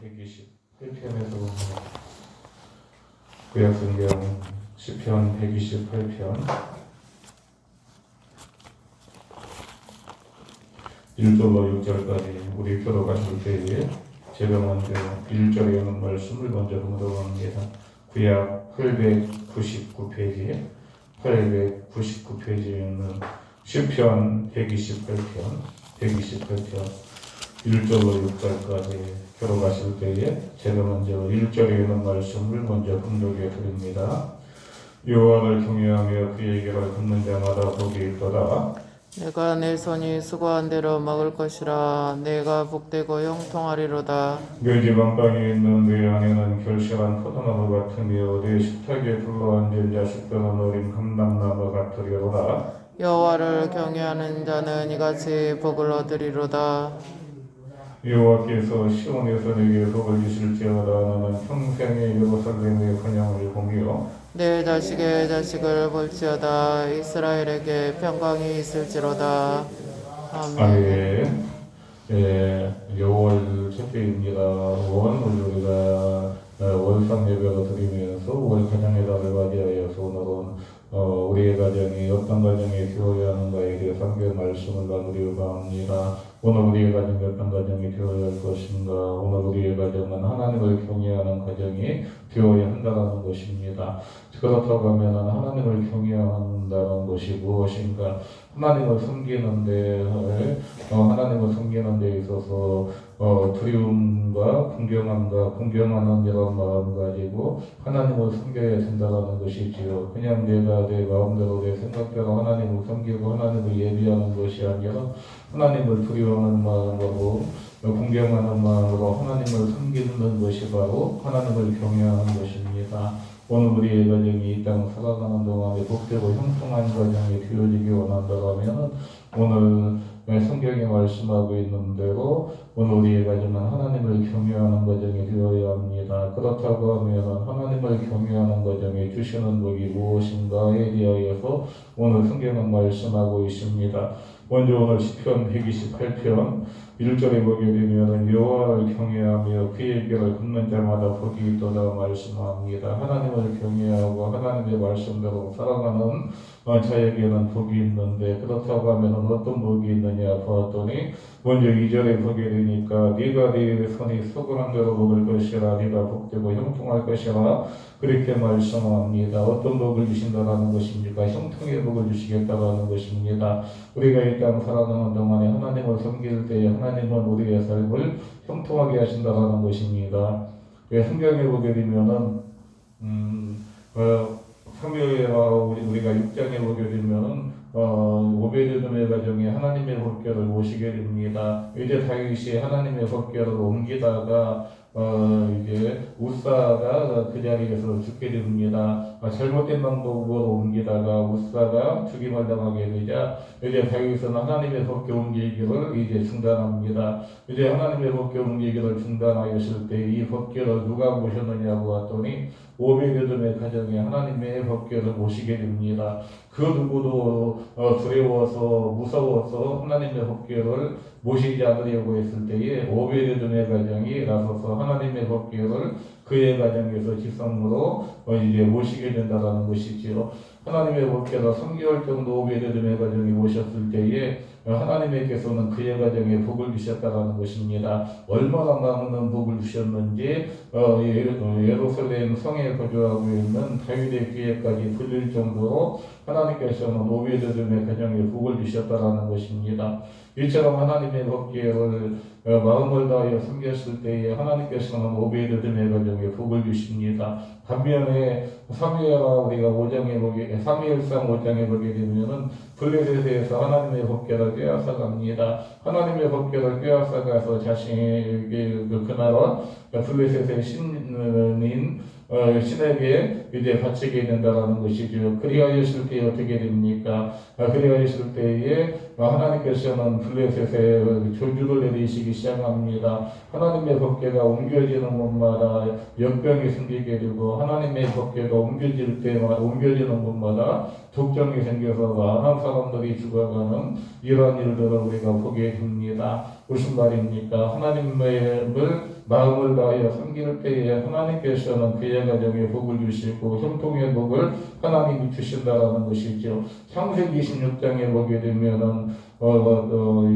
121편에서 봅니다. 구약성경 시편 128편 1절로 6절까지 우리 교독하실 때에 제가 먼저 1절에 있는 말씀을 먼저 묵어봅니다. 구약 899페이지 899페이지에 있는 시편 128편 1절로 6절까지 교독하실 때에 제가 먼저 1절에 있는 말씀을 먼저 공독해 드립니다. 여호와를 경외하며 그의 길을 걷는 자마다 복이 있도다. 내가 내 손이 수고한 대로 먹을 것이라. 내가 복되고 형통하리로다. 내 집 안방에 있는 내 안에는 결실한 포도나무 같으며 내 식탁에 둘러앉은 자식들은 어린 감람나무 같으리로다. 여호와를 경외하는 자는 이같이 복을 얻으리로다. 여호와께서 시온에서 내게 복을 주실지어다. 나는 평생의 예루살렘의 번영을 보며 내 자식의 자식을 볼지어다. 이스라엘에게 평강이 있을지로다. 아멘. 아멘. 6월 첫째입니다. 오늘 우리가 월상 예배를 드리면서 월 가정의 달을 맞이하여서 오늘은 우리의 가정이 어떤 가정이 되어야 하는가에 대해서 함께 말씀을 나누려고 합니다. 오늘 우리의 가정이 어떤 가정이 되어야 할 것인가? 오늘 우리의 가정은 하나님을 경외하는 가정이 되어야 한다는 것입니다. 그렇다고 하면 하나님을 경외한다는 것이 무엇인가? 하나님을 섬기는 데 있어서 두려움과 공경하는 이런 마음 가지고 하나님을 섬겨야 된다는 것이지요. 그냥 내가 내 마음대로 내 생각대로 하나님을 섬기고 하나님을 예비하는 것이 아니라 하나님을 두려워하는 마음으로 공경하는 마음으로 하나님을 섬기는 것이 바로 하나님을 경외하는 것입니다. 오늘 우리의 가정이 이 땅 살아가는 동안에 복되고 형통한 가정이 되어지기 원한다면 오늘 성경에 말씀하고 있는 대로 오늘 우리의 가정은 하나님을 경외하는 가정이 되어야 합니다. 그렇다고 하면 하나님을 경외하는 가정에 주시는 복이 무엇인가에 대하여서 오늘 성경은 말씀하고 있습니다. 먼저 오늘 시편 128편 1절에 보게 되면 여호와를 경외하며 그의 길을 걷는 자마다 복이 있도다 말씀합니다. 하나님을 경외하고 하나님의 말씀대로 살아가는 자에게는 복이 있는데 그렇다고 하면 어떤 복이 있느냐 보았더니 먼저 2절에 보게 되니까 네가 네 손이 수고한 대로 먹을 것이라. 네가 복되고 형통할 것이라 그렇게 말씀합니다. 어떤 복을 주신다라는 것입니까? 형통의 복을 주시겠다라는 것입니다. 우리가 이 땅 살아가는 동안에 하나님을 섬길 때에 하나님은 우리의 삶을 형통하게 하신다라는 것입니다. 성경에 보게 되면은 우리가 6장에 보게 되면은 오베드돔의 가정에 하나님의 법궤를 모시게 됩니다. 이제 다윗이 하나님의 법궤를 옮기다가 이제 우사가 그 자리에서 죽게 됩니다. 잘못된 방법으로 옮기다가 우사가 죽임을 당하게 되자 이제 다윗은 하나님의 법궤 옮기기를 이제 중단합니다. 이제 하나님의 법궤 옮기기를 중단하였을 때 이 법궤를 누가 모셨느냐고 봤더니 오베드돔의 가정에 하나님의 법궤를 모시게 됩니다. 그 누구도 두려워서 무서워서 하나님의 법궤를 모시지 않으려고 했을 때에 오베드돔의 가정이 나서서 하나님의 법궤를 그의 가정에서 지성으로 이제 모시게 된다라는 것이지요. 하나님의 법궤를 3개월 정도 오베드돔의 가정이 모셨을 때에 하나님께서는 그의 가정에 복을 주셨다라는 것입니다. 얼마나 많은 복을 주셨는지 예루살렘 성에 거주하고 있는 다윗의 귀에까지 들릴 정도로 하나님께서는 오베드돔의 가정에 복을 주셨다라는 것입니다. 이처럼 하나님의 법궤를 마음을 다하여 섬겼을 때에 하나님께서는 오베드돔의 가정에 복을 주십니다. 반면에 사무엘상 5장에 보게 되면은 블레셋에서 하나님의 법궤를 빼앗아갑니다. 하나님의 법궤를 빼앗아가서 자신에게 그 나라 블레셋의 신에게 이제 바치게 된다라는 것이죠. 그리하였을 때 어떻게 됩니까? 그리하였을 때에 하나님께서는 블레셋에 조주를 내리시기 시작합니다. 하나님의 법궤가 옮겨지는 곳마다 역병이 생기게 되고 하나님의 법궤가 옮겨질 때마다 옮겨지는 곳마다 독점이 생겨서 많은 사람들이 죽어가는 이런 일들을 우리가 보게 됩니다. 무슨 말입니까? 하나님의 마음을 다하여 섬길 때에 하나님께서는 그의 가정에 복을 주시고 형통의 복을 하나님이 주신다라는 것이죠. 창세기 26장에 보게 되면은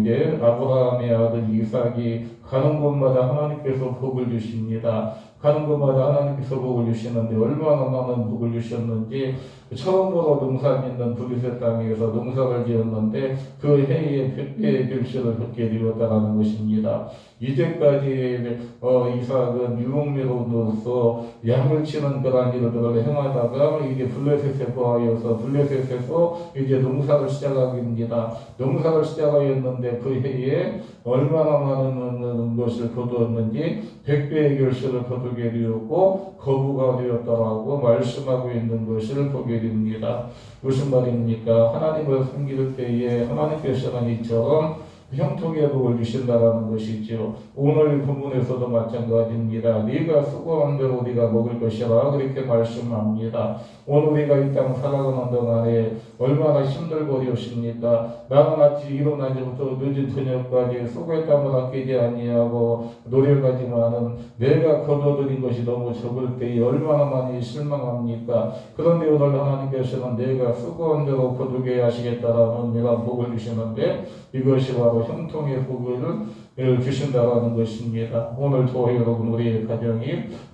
이제 아브라함의 아들 이삭이 가는 곳마다 하나님께서 복을 주십니다. 가는 곳마다 하나님께서 복을 주시는데 얼마나 많은 복을 주셨는지 처음으로 농사 짓는 블레셋 땅에서 농사를 지었는데 그 해에 100배의 결실을 얻게 되었다라는 것입니다. 이제까지 이삭은 유목민으로서 양을 치는 그런 일들을 행하다가 이제 블레셋에 거하여서 블레셋에서 이제 농사를 시작하게 됩니다. 농사를 시작하였는데 그 해에 얼마나 많은 것을 거두었는지 100배의 결실을 거두게 되었고 거부가 되었다라고 말씀하고 있는 것을 보게 됩니다. 무슨 말입니까? 하나님을 섬길 때에 하나님께서는 이처럼 형통의 복을 주신다라는 것이죠. 오늘 본문에서도 마찬가지입니다. 네가 수고한 대로 네가 먹을 것이라 그렇게 말씀합니다. 오늘 우리가 이 땅 살아가는 동안에 얼마나 힘들고 어렵습니까? 나는 아침 일어나지부터 늦은 저녁까지 수고의 땀을 아끼지 아니하고 노력하지만은 내가 거둬들인 것이 너무 적을 때에 얼마나 많이 실망합니까? 그런데 오늘 하나님께서는 내가 수고한 대로 거두게 하시겠다라는 이런 복을 주시는데 이것이 바로 형통의 복을 주신다라는 것입니다. 오늘도 여러분 우리의 가정이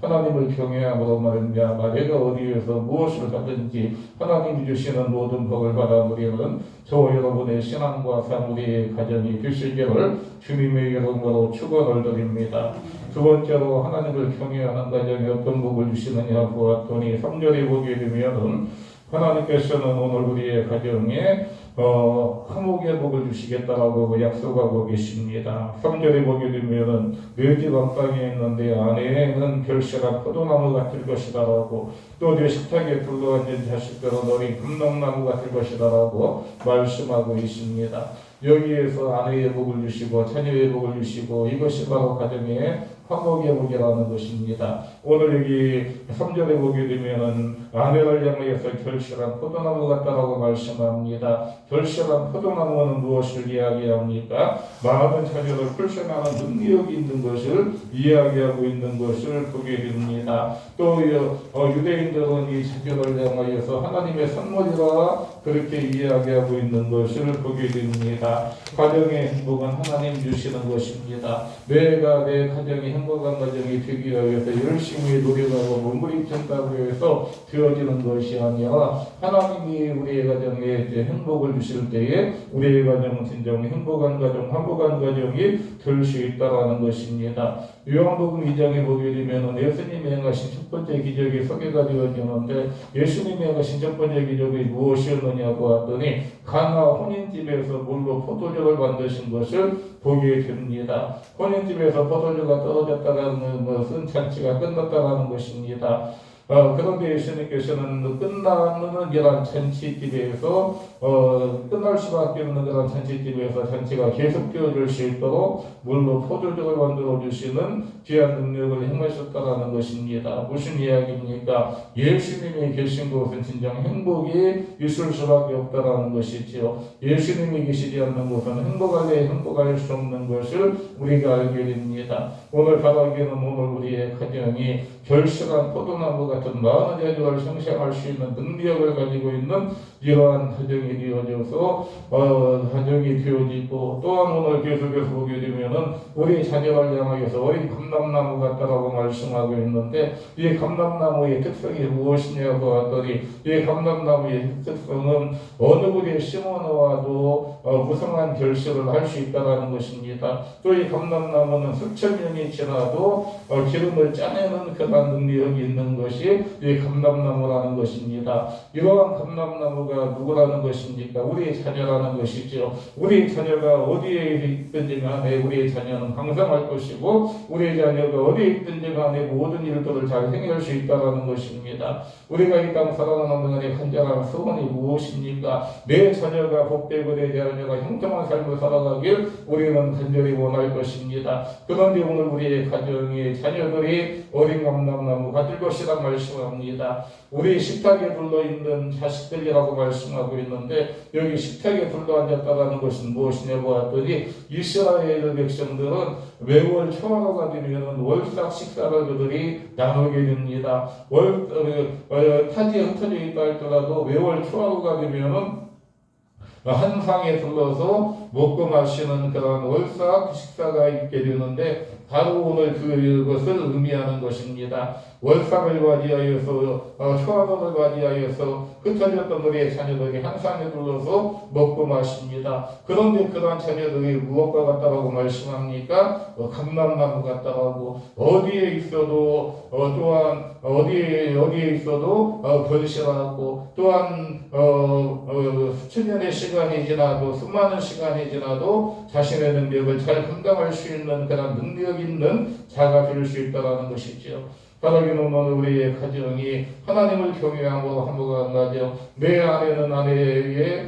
하나님을 경외함으로 말미암아 내가 어디에서 무엇을 하든지 하나님이 주시는 모든 복을 받아들이는 저와 여러분의 신앙과 삶 우리의 가정이 되시기를 주님의 이름으로 축원을 드립니다. 두 번째로 하나님을 경외하는 가정에 어떤 복을 주시느냐 보았더니 3절에 보게 되면은 하나님께서는 오늘 우리의 가정에 화목의 복을 주시겠다라고 약속하고 계십니다. 3절에 보게 되면은 내 집 안방에 있는데 안에는 결실한 포도나무 같을 것이다라고 또 내 식탁에 둘러앉은 자식들은 어린 금농나무 같을 것이다라고 말씀하고 있습니다. 여기에서 아내의 복을 주시고 자녀의 복을 주시고 이것이 바로 가정의 화목의 복이라는 것입니다. 오늘 여기 3절에 보게 되면은 아내를 향해서 결실한 포도나무 같다라고 말씀합니다. 결실한 포도나무는 무엇을 이야기합니까? 많은 자녀를 출산하는 능력이 있는 것을 이야기하고 있는 것을 보게 됩니다. 또 유대인들은 이 자녀를 향하여서 하나님의 선물이라 그렇게 이야기하고 있는 것을 보게 됩니다. 가정의 행복은 하나님 주시는 것입니다. 내가 내 가정이 행복한 가정이 되기 위해서 열심히 노력하고 몸부림친다고 해서 되어지는 것이 아니라 하나님이 우리의 가정에 행복을 주실 때에 우리의 가정은 진정 행복한 가정, 화목한 가정이 될 수 있다라는 것입니다. 요한복음 2장에 보게 되면 예수님이 행하신 첫 번째 기적이 소개가 되어지는데 예수님이 행하신 첫 번째 기적이 무엇이었느냐고 하더니 가나 혼인집에서 물로 포도주를 만드신 것을 보게 됩니다. 혼인집에서 포도주가 떨어졌다는 것은 잔치가 끝났다는 것입니다. 그런데 예수님께서는 끝나는 이런 잔치집에서 끝날 수밖에 없는 그런 잔치집에서 잔치가 계속 되어질 수 있도록 물로 포도주를 만들어 주시는 귀한 능력을 행하셨다라는 것입니다. 무슨 이야기입니까? 예수님이 계신 곳은 진정 행복이 있을 수밖에 없다라는 것이지요. 예수님이 계시지 않는 곳은 행복할 수 없는 것을 우리가 알게 됩니다. 오늘 바라기는 오늘 우리의 가정이 결실한 포도나무 같은 많은 자녀를 생생할 수 있는 능력을 가지고 있는 이러한 가정이 되어져서 가정이 되어지고 또한 오늘 계속해서 보게 되면은 우리 자녀를 향하여서 어린 감람나무 같다라고 말씀하고 있는데 이 감람나무의 특성이 무엇이냐고 하더니 이 감람나무의 특성은 어느 곳에 심어 놓아도 무성한 결실을 할 수 있다는 것입니다. 또 이 감람나무는 수천 년이 지나도 기름을 짜내는 그런 능력이 있는 것이 이 감람나무라는 것입니다. 이러한 감람나무가 누구라는 것입니까? 우리의 자녀라는 것이죠. 우리의 자녀가 어디에 있든지 간에 우리의 자녀는 강성할 것이고 우리의 자녀가 어디에 있든지 간에 모든 일들을 잘 행할 수 있다는 것입니다. 우리가 이 땅 살아가는 동안에 간절한 소원이 무엇입니까? 내 자녀가 복되고 내 자녀가 형통한 삶을 살아가길 우리는 간절히 원할 것입니다. 그런데 오늘 우리의 가정의 자녀들이 어린 감람나무가 될 것이라 말씀합니다. 우리 식탁에 둘러있는 자식들이라고 말씀하고 있는데 여기 식탁에 둘러앉았다는 것은 무엇이냐고 하더니 이스라엘 백성들은 매월 초하루가 되면 월삭 식사를 그들이 나누게 됩니다. 타지에 흩어져 있다 할지라도 매월 초하루가 되면은 한 상에 둘러서 먹고 마시는 그런 월삭 식사가 있게 되는데 바로 오늘 그것을 의미하는 것입니다. 월삭을 맞이하여서 초하루를 맞이하여서 흩어졌던 우리의 자녀들이 한 상에 둘러서 먹고 마십니다. 그런데 그러한 자녀들이 무엇과 같다라고 말씀합니까? 감람나무 같다라고 어디에 있어도 또한 어디에 있어도 번실하고 또한 수천 년의 시간이 지나도 수많은 시간이 지나도 자신의 능력을 잘 감당할 수 있는 그런 능력 있는 자가 될 수 있다는 것이죠. 바라기는 오늘 우리의 가정이 하나님을 경외함으로 한무가 가져 내 아내는 아내의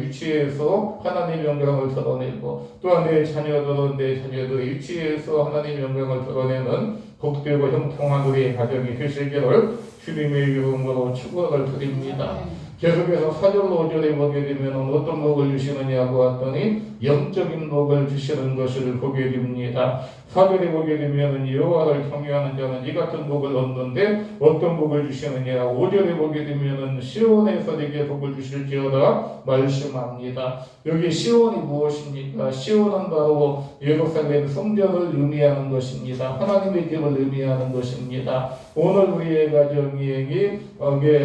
위치에서 하나님의 영광을 드러내고 또한 내 자녀들은 내 자녀들의 위치에서 하나님의 영광을 드러내는 복되고 형통한 우리의 가정이 되시기를 주님의 이름으로 축원을 드립니다. 계속해서 4절로 5절에 보게 되면 어떤 복을 주시느냐고 했더니 영적인 복을 주시는 것을 보게 됩니다. 4절에 보게 되면 여호와를 경외하는 자는 이 같은 복을 얻는데 어떤 복을 주시느냐. 5절에 보게 되면 시온에서 내게 복을 주실지어다 말씀합니다. 여기 시온이 무엇입니까? 시온은 바로 예루살렘 성전을 의미하는 것입니다. 하나님의 집을 의미하는 것입니다. 오늘 우리의 가정이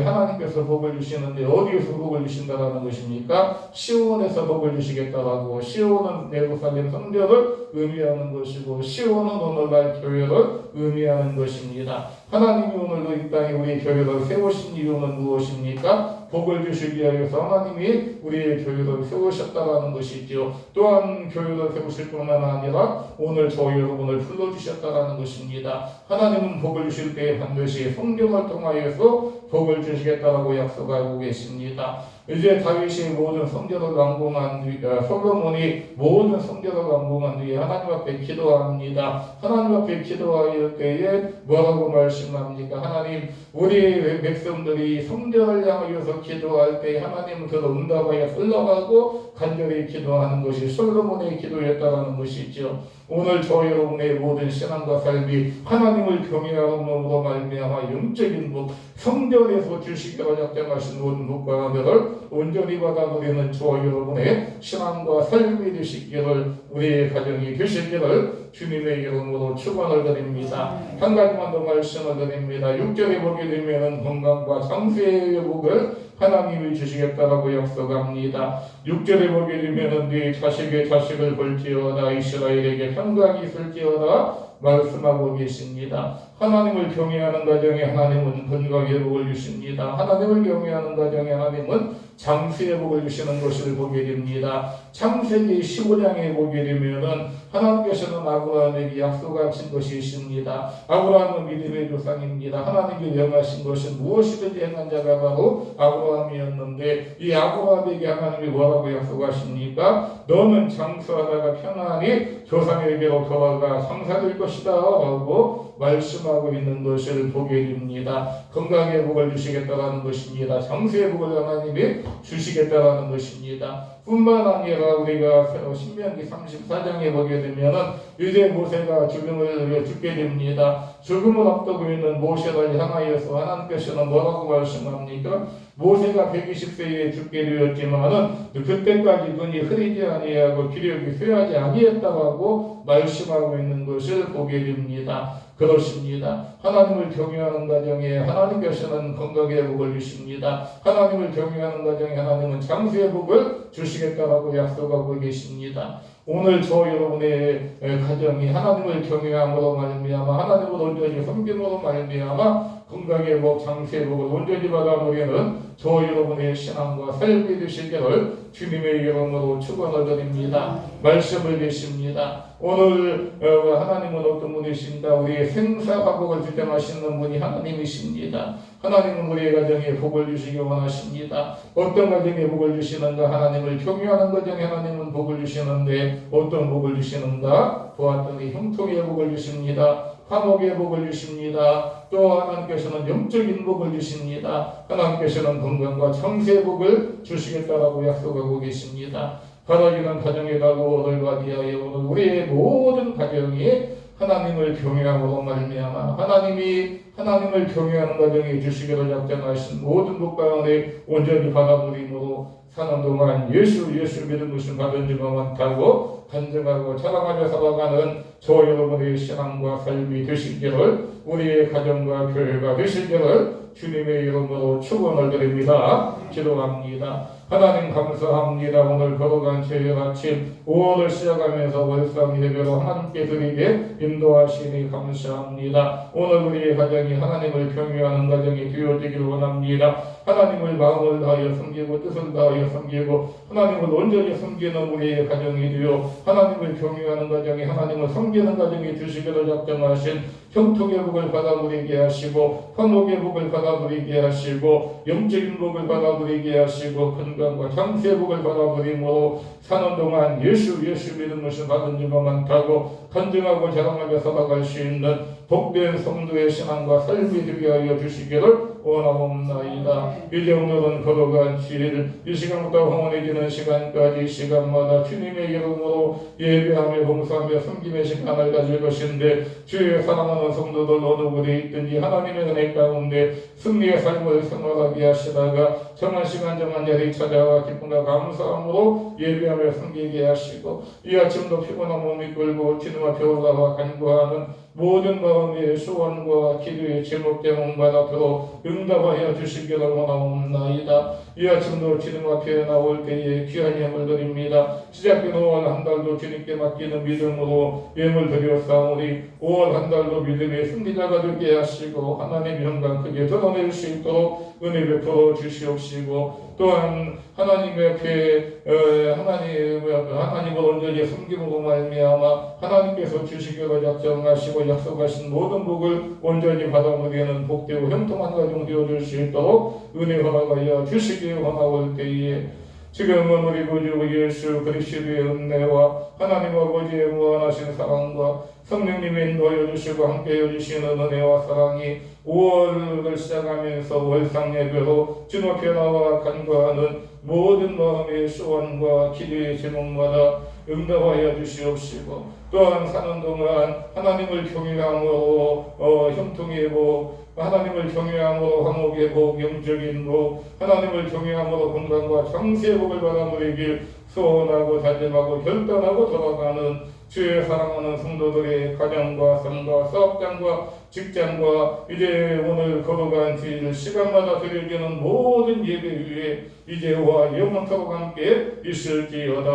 하나님께서 복을 주시는데 어디에서 복을 주신다라는 것입니까? 시온에서 복을 주시겠다라고. 시온은 예루살렘 성전을 의미하는 것이고 시온은 오늘날 교회를 의미하는 것입니다. 하나님이 오늘도 이 땅에 우리 교회를 세우신 이유는 무엇입니까? 복을 주시기 위해서 하나님이 우리의 교회를 세우셨다라는 것이죠. 또한 교회를 세우실 뿐만 아니라 오늘 저희 여러분을 불러주셨다라는 것입니다. 하나님은 복을 주실 때 반드시 성경을 통하여서 복을 주시겠다라고 약속하고 계십니다. 이제 다윗이 모든 성전을 완공한 뒤, 솔로몬이 모든 성전을 완공한 뒤에 하나님 앞에 기도합니다. 하나님 앞에 기도할 때에 뭐라고 말씀합니까? 하나님, 우리 백성들이 성전을 향하여서 기도할 때 하나님은 그 응답하여 흘러가고 간절히 기도하는 것이 솔로몬의 기도였다라는 것이죠. 오늘 저 여러분의 모든 신앙과 삶이 하나님을 경외함으로 말미암아 영적인 복, 성전에서 주시기로 약정하신 모든 복과 은혜를 온전히 받아들이는 저와 여러분의 신앙과 삶이 되시기를 우리의 가정이 되시기를 주님의 이름으로 축원을 드립니다. 한 가지만 더 말씀을 드립니다. 6절에 보게 되면 건강과 장수의 복을 하나님이 주시겠다라고 약속합니다. 6절에 보게 되면 네 자식의 자식을 볼지어다 이스라엘에게 평강이 있을지어다 말씀하고 계십니다. 하나님을 경외하는 가정에 하나님은 건강의 복을 주십니다. 하나님을 경외하는 가정에 하나님은 장수의 복을 주시는 것을 보게 됩니다. 창세기 15장에 보게 되면은 하나님께서는 아브라함에게 약속하신 것이 있습니다. 아브라함은 믿음의 조상입니다. 하나님이 명하신 것은 무엇이든지 행한 자가 바로 아브라함이었는데 이 아브라함에게 하나님이 뭐라고 약속하십니까? 너는 장수하다가 편안히 조상에게로 돌아가 장사될 것이다 라고 말씀하고 있는 것을 보게 됩니다. 건강의 복을 주시겠다라는 것입니다. 장수의 복을 하나님이 주시겠다라는 것입니다. 뿐만 아니라 우리가 신명기 34장에 보게 되면은 이제 모세가 죽게 됩니다. 죽음을 앞두고 있는 모세를 향하여서 하나님께서는 뭐라고 말씀합니까? 모세가 120세에 죽게 되었지만은 그때까지 눈이 흐리지 아니하고 기력이 쇠하지 아니했다고 말씀하고 있는 것을 보게 됩니다. 그렇습니다. 하나님을 경외하는 가정에 하나님께서는 건강의 복을 주십니다. 하나님을 경외하는 가정에 하나님은 장수의 복을 주시겠다라고 약속하고 계십니다. 오늘 저 여러분의 가정이 하나님을 경외함으로 말미암아 하나님을 온전히 섬김으로 말미암아 건강의 복, 장세의 복을 온전히 받아 누리는 저 여러분의 신앙과 삶이 되시기를 주님의 이름으로 축원을 드립니다. 말씀을 계십니다. 오늘 하나님은 어떤 분이신가? 우리의 생사화복을 주장하시는 분이 하나님이십니다. 하나님은 우리의 가정에 복을 주시기 원하십니다. 어떤 가정에 복을 주시는가? 하나님을 경외하는 가정에 하나님은 복을 주시는데 어떤 복을 주시는가? 보았더니 형통의 복을 주십니다. 화목의 복을 주십니다. 또 하나님께서는 영적인 복을 주십니다. 하나님께서는 건강과 청세의 복을 주시겠다라고 약속하고 계십니다. 바라기는 가정의 달로 오늘과 뒤하여 오늘 우리의 모든 가정이 하나님을 경외함으로 말미암아 하나님을 경외하는 가정이 주시기를 작정하신 모든 복 가운데 온전히 받아들임으로 사는 동안 예수 믿은 것을 받은 지가 많다고 간증하고 자랑하며 살아가는 저 여러분의 신앙과 삶이 되시기를 우리의 가정과 교회가 되시기를 주님의 이름으로 축원을 드립니다. 기도합니다. 하나님 감사합니다. 오늘 걸어간 주일 아침 5월을 시작하면서 월상 예배로 하나님께 드리게 인도하시니 감사합니다. 오늘 우리의 가정이 하나님을 경외하는 가정이 되어지길 원합니다. 하나님을 마음을 다하여 섬기고 뜻을 다하여 섬기고 하나님을 온전히 섬기는 우리의 가정이 되어 하나님을 경외하는 가정이 하나님을 섬기는 가정이 되시기를 작정하신 형통의 복을 받아 누리게 하시고 화목의 복을 받아 누리게 하시고 영적인 복을 받아 누리게 하시고 건강과 장세의 복을 받아 누림으로 사는 동안 예수 믿은 것을 받은 지가 많다고 간증하고 자랑하며 살아갈 수 있는 복된 성도의 신앙과 삶이 되게 하여 주시기를 원하옵나이다. 이제 오늘은 걸어간 주일 이 시간부터 황혼해지는 시간까지 시간마다 주님의 이름으로 예배하며 봉사하며 섬김의 시간을 가질 것인데 주의 사랑하는 성도들 어느 곳에 있든지 하나님의 은혜 가운데 승리의 삶을 생활하게 하시다가 정한 시간 정한 자리에 찾아와 기쁨과 감사함으로 예배하며 섬기게 하시고 이 아침도 피곤한 몸이 끌고 주님 앞에 올라와 간구하는 모든 마음의 소원과 기도의 제목마다 앞으로 응답하여 주시기를 원하옵나이다. 이 아침도 주님 앞에 나올 때에 귀한 예물 드립니다. 시작된 5월 한 달도 주님께 맡기는 믿음으로 예물 드렸사오니 5월 한 달도 믿음의 승리자가 되게 하시고 하나님의 영광 크게 드러낼 수 있도록 은혜 베풀어 주시옵시고 또한 하나님 앞에 하나님을 온전히 섬김으로 말미암아 하나님께서 주시기로 작정하시고 약속하신 모든 복을 온전히 받아 누리는 복되고 형통한 가정 되어줄 수 있도록 은혜 허락하여 주시기 원하올 때에 지금은 우리 구주 예수 그리스도의 은혜와 하나님 아버지의 무한하신 사랑과 성령님의 인도하여 주시고 함께해 주시는 은혜와 사랑이 5월을 시작하면서 월상 예배로 주님 앞에 나와 간구하는 모든 마음의 소원과 기도의 제목마다 응답하여 주시옵시고 또한 사는 동안 하나님을 경외함으로 형통의 복 하나님을 경외함으로 화목의 복, 영적인 복, 하나님을 경외함으로 건강과 장세의 복을 받아 누리길 소원하고 다짐하고 결단하고 돌아가는 주의 사랑하는 성도들의 가정과 삶과 사업장과 직장과 이제 오늘 걸어간 주일 시간마다 드려지는 모든 예배 위에 이제와 영원토록 함께 있을지어다.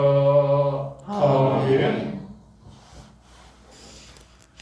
아멘.